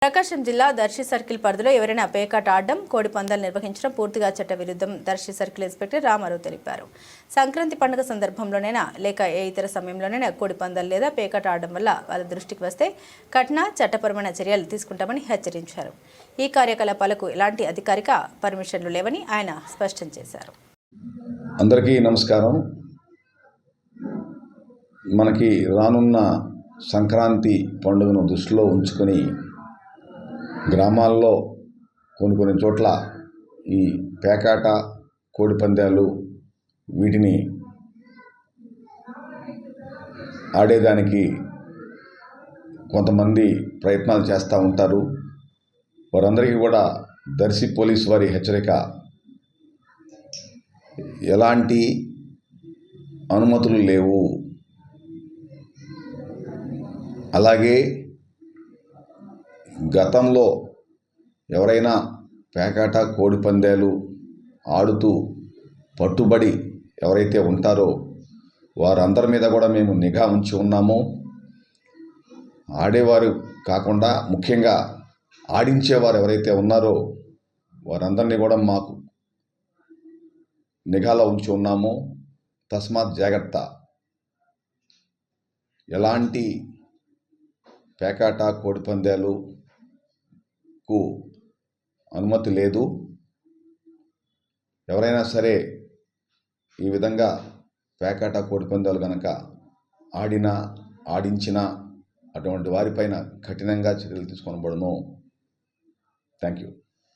ప్రకాశం జిల్లా దర్శి సర్కిల్ పరిధిలో ఎవరైనా పేకాట ఆడడం, కోడి పందాలు నిర్వహించడం పూర్తిగా చట్ట విరుద్ధం దర్శి సర్కిల్ ఇన్స్పెక్టర్ రామారావు తెలిపారు. సంక్రాంతి పండుగ సందర్భంలోనైనా లేక ఏ ఇతర సమయంలోనైనా కోడి పందాలు లేదా పేకాట ఆడడం వల్ల వాళ్ళ దృష్టికి వస్తే కఠిన చట్టపరమైన చర్యలు తీసుకుంటామని హెచ్చరించారు. ఈ కార్యకలాపాలకు ఎలాంటి అధికారిక పర్మిషన్లు లేవని ఆయన స్పష్టం చేశారు. అందరికీ నమస్కారం. మనకి రానున్న సంక్రాంతి పండుగను దృష్టిలో ఉంచుకొని గ్రామాల్లో కొన్ని చోట్ల ఈ పేకాట, కోడి పందాలు వీటిని ఆడేదానికి కొంతమంది ప్రయత్నాలు చేస్తూ ఉంటారు. వారందరికీ కూడా దర్శి పోలీసు వారి హెచ్చరిక, ఎలాంటి అనుమతులు లేవు. అలాగే గతంలో ఎవరైనా పేకాట, కోడి పందాలు ఆడుతూ పట్టుబడి ఎవరైతే ఉంటారో వారందరి మీద కూడా మేము నిఘా ఉంచి ఉన్నాము. ఆడేవారు కాకుండా ముఖ్యంగా ఆడించేవారు ఎవరైతే ఉన్నారో వారందరినీ కూడా మాకు నిఘాలో ఉంచి ఉన్నాము. తస్మాత్ జాగ్రత్త. ఎలాంటి పేకాట, కోడి పందాలకు అనుమతి లేదు. ఎవరైనా సరే ఈ విధంగా పేకాట, కోడి పందాలు కనుక ఆడినా ఆడించినా అటువంటి వారిపైన కఠినంగా చర్యలు తీసుకోబడును. Thank you.